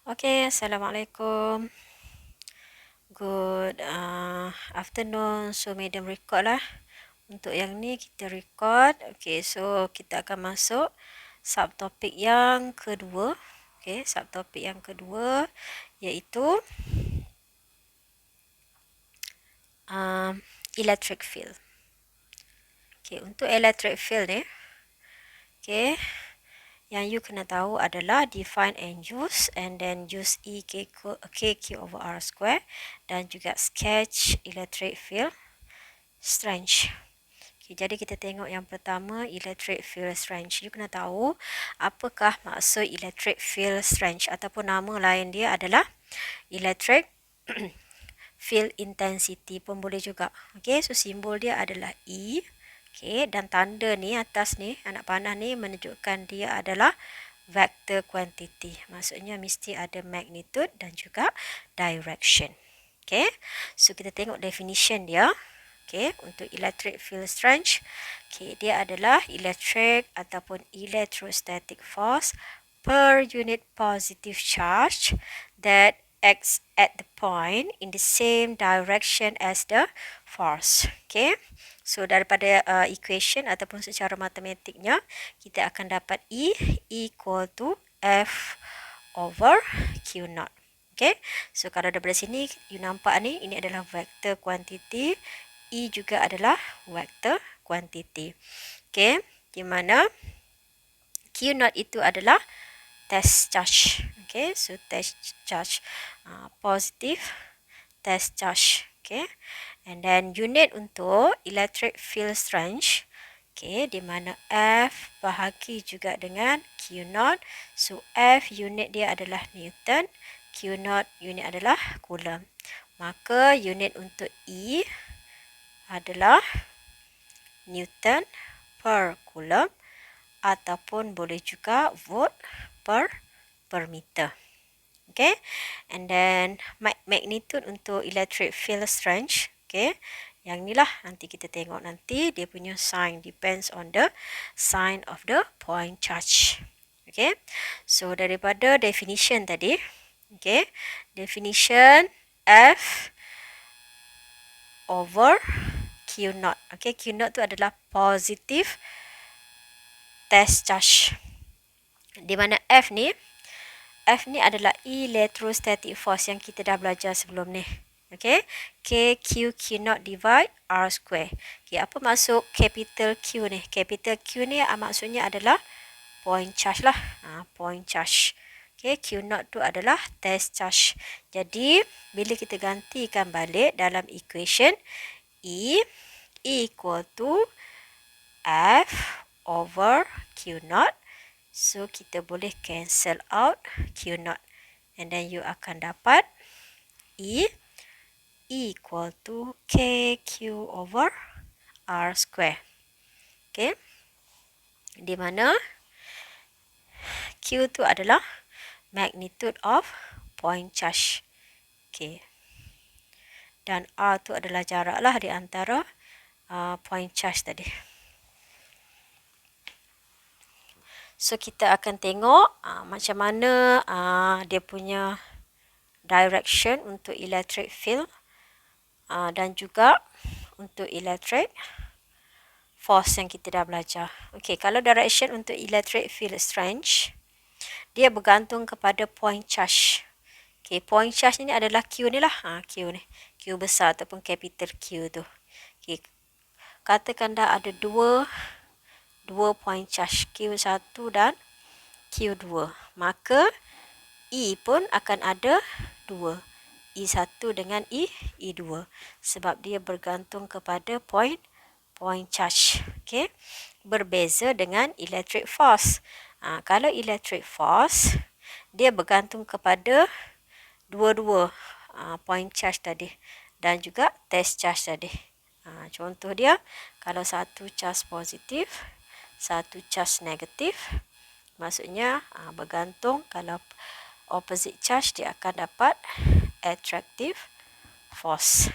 Okay, Assalamualaikum. Good afternoon. So, medium record lah. Untuk yang ni kita record. Okay, so kita akan masuk subtopik yang kedua. Okay, subtopik yang kedua iaitu electric field. Okay, untuk electric field ni, okay, yang you kena tahu adalah define and then use Q over R square dan juga sketch electric field strength. Okay, jadi kita tengok yang pertama, electric field strength. You kena tahu apakah maksud electric field strength ataupun nama lain dia adalah electric field intensity pun boleh juga. Okay, so simbol dia adalah E. Okay, dan tanda ni atas ni, anak panah ni menunjukkan dia adalah vector quantity. Maksudnya mesti ada magnitude dan juga direction. Okay, so kita tengok definition dia. Okay, untuk electric field strength, okay, dia adalah electric ataupun electrostatic force per unit positive charge that acts at the point in the same direction as the force. Okay, so daripada equation ataupun secara matematiknya, kita akan dapat E equal to F over Q naught. Okay, so kalau daripada sini you nampak ni, ini adalah vector quantity, E juga adalah vector quantity. Okay, di mana Q naught itu adalah test charge. Okay, so test charge positive test charge. Okay, and then unit untuk electric field strength. Okay, di mana F bahagi juga dengan Q naught. So F unit dia adalah Newton, Q naught unit adalah Coulomb. Maka unit untuk E adalah Newton per Coulomb ataupun boleh juga volt per meter. Okay, and then magnitude untuk electric field strength. Okay, yang ni lah nanti kita tengok nanti dia punya sign depends on the sign of the point charge. Okay, so daripada definition tadi, okay, definition F over Q naught. Okay, Q naught tu adalah positive test charge. Di mana F ni adalah electrostatic force yang kita dah belajar sebelum ni. Okay, K Q naught divide R square. Okay, apa maksud capital Q ni? Capital Q ni maksudnya adalah point charge lah. Point charge. Okay, Q naught tu adalah test charge. Jadi, bila kita gantikan balik dalam equation, E equal to F over Q naught. So, kita boleh cancel out Q naught. And then you akan dapat E equal to KQ over R square. Okay. Di mana Q tu adalah magnitude of point charge. Okay. Dan R tu adalah jarak lah di antara point charge tadi. So, kita akan tengok macam mana dia punya direction untuk electric field dan juga untuk electric force yang kita dah belajar. Okay, kalau direction untuk electric field strength, dia bergantung kepada point charge. Okay, point charge ni adalah Q ni lah. Q ni. Q besar ataupun capital Q tu. Okay, katakan dah ada dua point charge, Q1 dan Q2. Maka E pun akan ada dua. E1 dengan E2 sebab dia bergantung kepada point charge. Okay, berbeza dengan electric force. Kalau electric force dia bergantung kepada dua-dua point charge tadi dan juga test charge tadi. Contoh dia, kalau satu charge positif, satu charge negatif, maksudnya bergantung. Kalau opposite charge, dia akan dapat attractive force.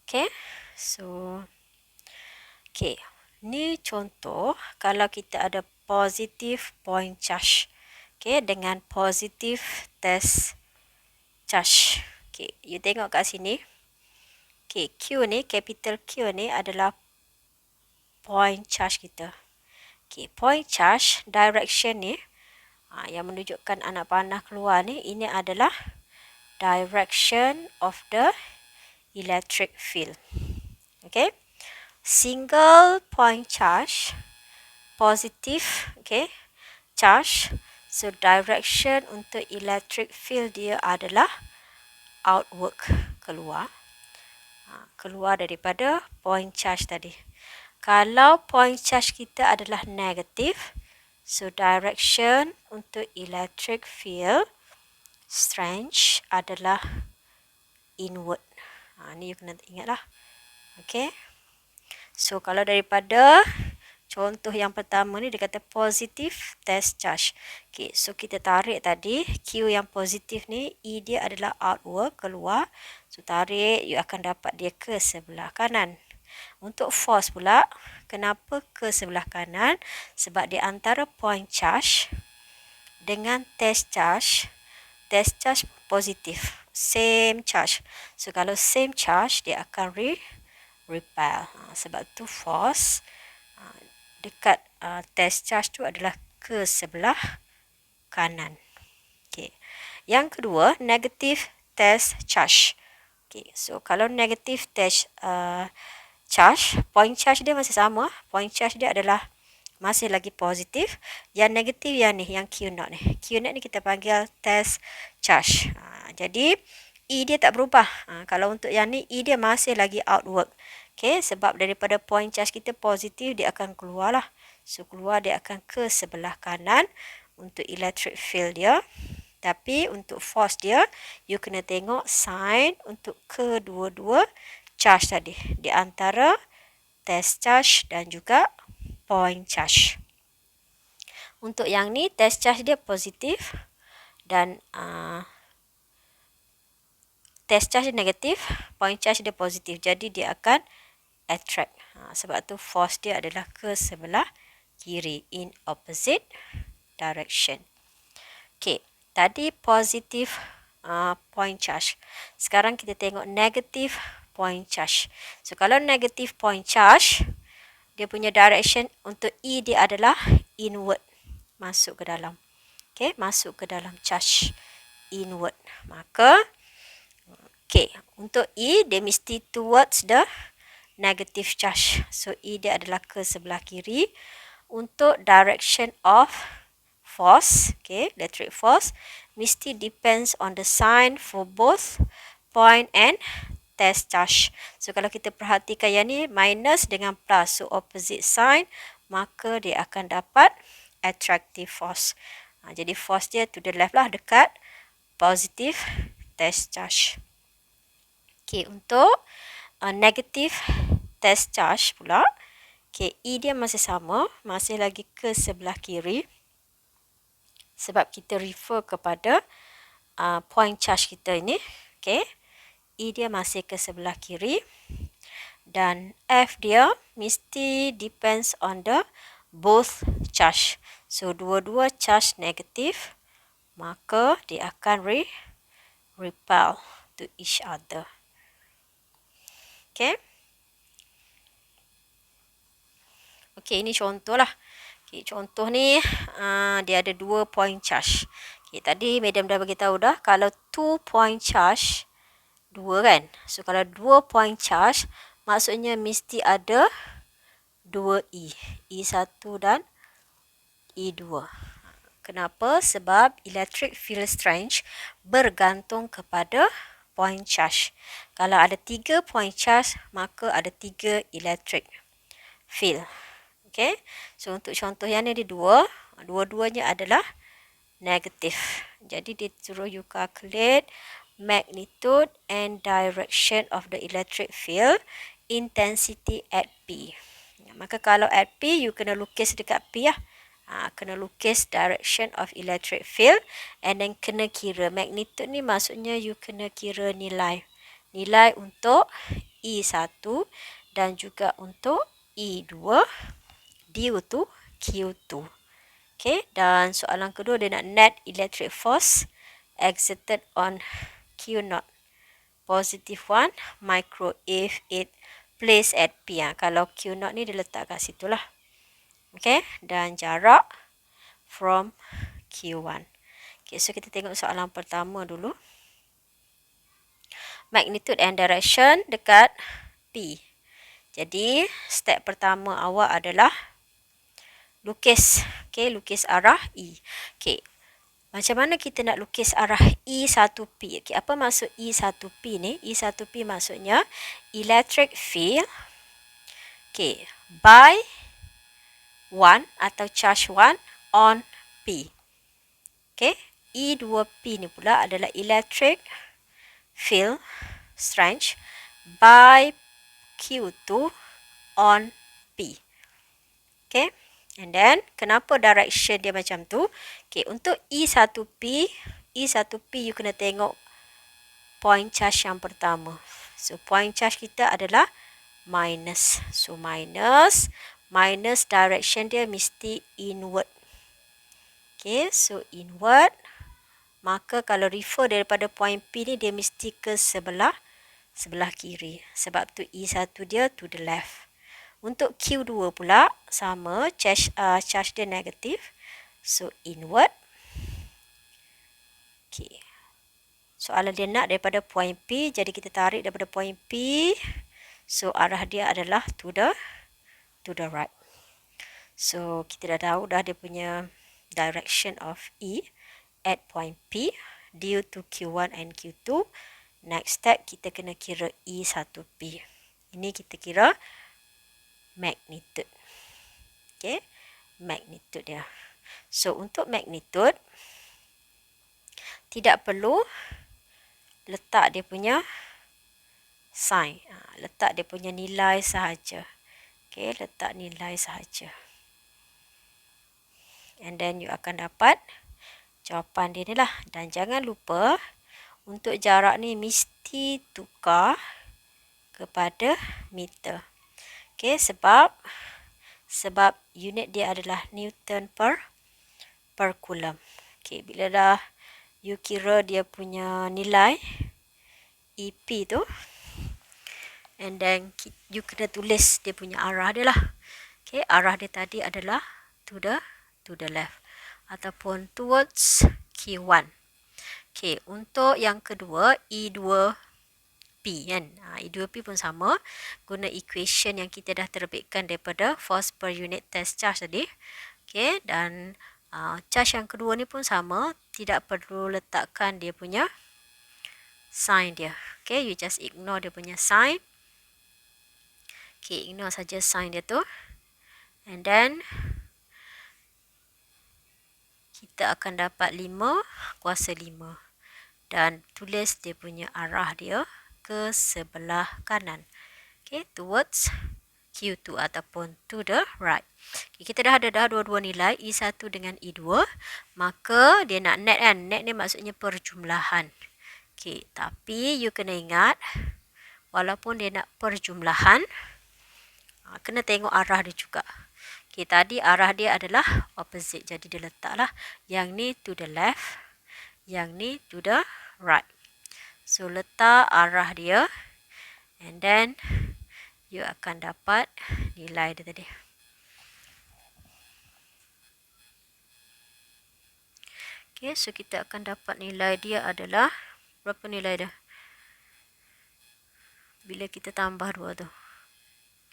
Okay, so ni contoh kalau kita ada positive point charge. Okay, dengan positive test charge. Okay, you tengok kat sini. Okay, Q ni, capital Q ni adalah point charge kita. Okay, point charge, direction ni, yang menunjukkan anak panah keluar ni, ini adalah direction of the electric field. Okay, single point charge, positive, okay, charge. So, direction untuk electric field dia adalah outward, keluar. Keluar daripada point charge tadi. Kalau point charge kita adalah negatif, so direction untuk electric field strength adalah inward. Ni you kena ingatlah. Okay. So kalau daripada contoh yang pertama ni dia kata positive test charge. Okay, so kita tarik tadi Q yang positif ni, E dia adalah outward, keluar. So tarik, you akan dapat dia ke sebelah kanan. Untuk force pula, kenapa ke sebelah kanan? Sebab di antara point charge dengan test charge positif. Same charge. So, kalau same charge, dia akan repel. Sebab tu force dekat test charge tu adalah ke sebelah kanan. Okay. Yang kedua, negative test charge. Okay. So, kalau negative test charge, point charge dia masih sama. Point charge dia adalah masih lagi positif. Yang negatif yang ni, yang Q0 ni. Q0 ni kita panggil test charge. Jadi, E dia tak berubah. Kalau untuk yang ni, E dia masih lagi outward. Okay, sebab daripada point charge kita positif, dia akan keluar lah. So, keluar dia akan ke sebelah kanan untuk electric field dia. Tapi, untuk force dia, you kena tengok sign untuk kedua-dua charge tadi. Di antara test charge dan juga point charge. Untuk yang ni, test charge dia positif dan test charge dia negatif, point charge dia positif. Jadi, dia akan attract. Sebab tu force dia adalah ke sebelah kiri, in opposite direction. Okay, tadi positif point charge. Sekarang kita tengok negative point charge. So, kalau negative point charge, dia punya direction untuk E dia adalah inward. Masuk ke dalam. Okay, masuk ke dalam charge inward. Maka, okay, untuk E, dia mesti towards the negative charge. So, E dia adalah ke sebelah kiri. Untuk direction of force, okay, electric force, mesti depends on the sign for both point and test charge. So, kalau kita perhatikan yang ni, minus dengan plus. So, opposite sign, maka dia akan dapat attractive force. Jadi, force dia to the left lah, dekat positive test charge. Okay, untuk negative test charge pula, okay, E dia masih sama, masih lagi ke sebelah kiri. Sebab kita refer kepada point charge kita ini. Okay, E dia masih ke sebelah kiri. Dan F dia mesti depends on the both charge. So, dua-dua charge negatif, maka dia akan repel to each other. Okay. Okay, ini contoh lah. Okay, contoh ni, dia ada 2 point charge. Okay, tadi madam dah beritahu dah, kalau 2 point charge, 2 kan? So, kalau 2 point charge, maksudnya mesti ada 2 E. E1 dan E2. Kenapa? Sebab electric field strength bergantung kepada point charge. Kalau ada 3 point charge, maka ada 3 electric field. Okay. So, untuk contoh yang ni ada 2. Dua-duanya adalah negatif. Jadi, dia suruh you calculate magnitude and direction of the electric field intensity at P. Maka kalau at P, you kena lukis dekat P lah. Kena lukis direction of electric field and then kena kira. Magnitude ni maksudnya you kena kira nilai. Nilai untuk E1 dan juga untuk E2 due to Q2. Okay, dan soalan kedua dia nak net electric force exerted on Q0. Positive 1 micro if it placed at P. Kalau Q0 ni dia letak kat situ lah. Okay, dan jarak from Q1. Okay, so kita tengok soalan pertama dulu. Magnitude and direction dekat P. Jadi, step pertama awak adalah lukis. Okay, lukis arah E. Okay, macam mana kita nak lukis arah E1P? Okay, apa maksud E1P ni? E1P maksudnya electric field, okay, by 1 atau charge 1 on P. Okay, E2P ni pula adalah electric field strength by Q2 on P. Okay, and then kenapa direction dia macam tu? Okay, untuk E1P you kena tengok point charge yang pertama. So point charge kita adalah minus. So minus direction dia mesti inward. Okay, so inward. Maka kalau refer daripada point P ni dia mesti ke sebelah kiri. Sebab tu E1 dia to the left. Untuk Q2 pula sama, charge dia negatif. So inward. Okay. Soalan dia nak daripada point P, jadi kita tarik daripada point P. So arah dia adalah to the right. So kita dah tahu dah dia punya direction of E at point P due to Q1 and Q2. Next step kita kena kira E1P. Ini kita kira magnitude. Okay, magnitude dia. So untuk magnitude tidak perlu letak dia punya sign. Letak dia punya nilai sahaja. Okay, letak nilai sahaja. And then you akan dapat jawapan dia ni lah. Dan jangan lupa untuk jarak ni mesti tukar kepada meter. Okay, sebab unit dia adalah Newton per coulomb. Okay, bila dah you kira dia punya nilai EP tu, and then you kena tulis dia punya arah dia lah. Okay, arah dia tadi adalah to the left ataupun towards Q1. Okay, untuk yang kedua E2P kan. E2P pun sama, guna equation yang kita dah terbitkan daripada force per unit test charge tadi. Okay, dan charge yang kedua ni pun sama, tidak perlu letakkan dia punya sign dia. Okay, you just ignore dia punya sign. Okay, ignore saja sign dia tu. And then kita akan dapat 5 kuasa 5. Dan tulis dia punya arah dia ke sebelah kanan. Okay, towards Q2 ataupun to the right. Okay, kita dah ada dua-dua nilai E1 dengan E2. Maka dia nak net kan. Net ni maksudnya perjumlahan. Okay, tapi you kena ingat, walaupun dia nak perjumlahan, kena tengok arah dia juga. Okay, tadi arah dia adalah opposite. Jadi dia letaklah yang ni to the left, yang ni to the right. So letak arah dia, and then you akan dapat nilai dia tadi. Okay, so kita akan dapat nilai dia adalah, berapa nilai dia? Bila kita tambah 2 tu,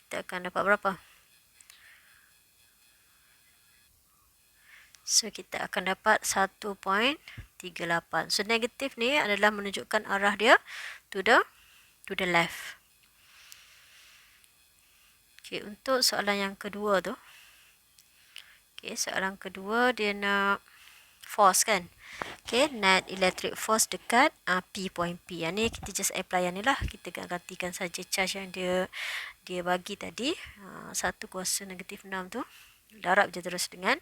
kita akan dapat berapa? So kita akan dapat 1.38. So negatif ni adalah menunjukkan arah dia to the left. Okay, untuk soalan yang kedua tu. Okay, soalan kedua dia nak force kan. Okay, net electric force dekat P point P. Yang ni kita just apply yang ni lah. Kita gantikan saja charge yang dia bagi tadi. 1 kuasa negatif 6 tu. Darab je terus dengan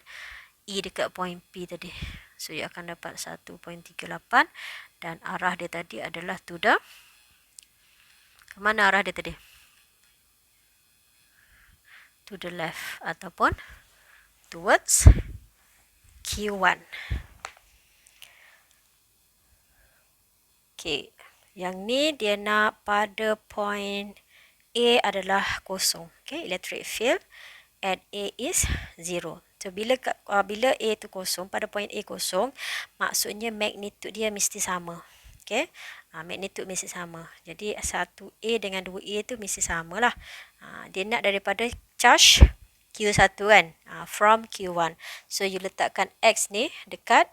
E dekat point P tadi. So, you akan dapat 1.38. Dan arah dia tadi adalah to the, ke mana arah dia tadi? To the left ataupun towards Q1. Okay, yang ni dia nak pada point A adalah kosong. Okay, electric field at A is 0. So, bila A tu kosong, pada point A kosong, maksudnya magnitude dia mesti sama. Okay, magnitude mesti sama. Jadi, 1A dengan 2A tu mesti sama lah. Dia nak daripada charge Q1 kan, from Q1. So, you letakkan X ni dekat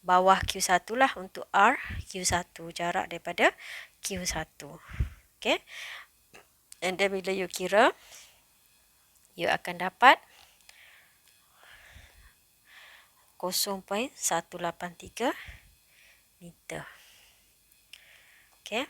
bawah Q1 lah untuk R Q1, jarak daripada Q1. Okay, and then bila you kira, you akan dapat 0.183 meter. Okay.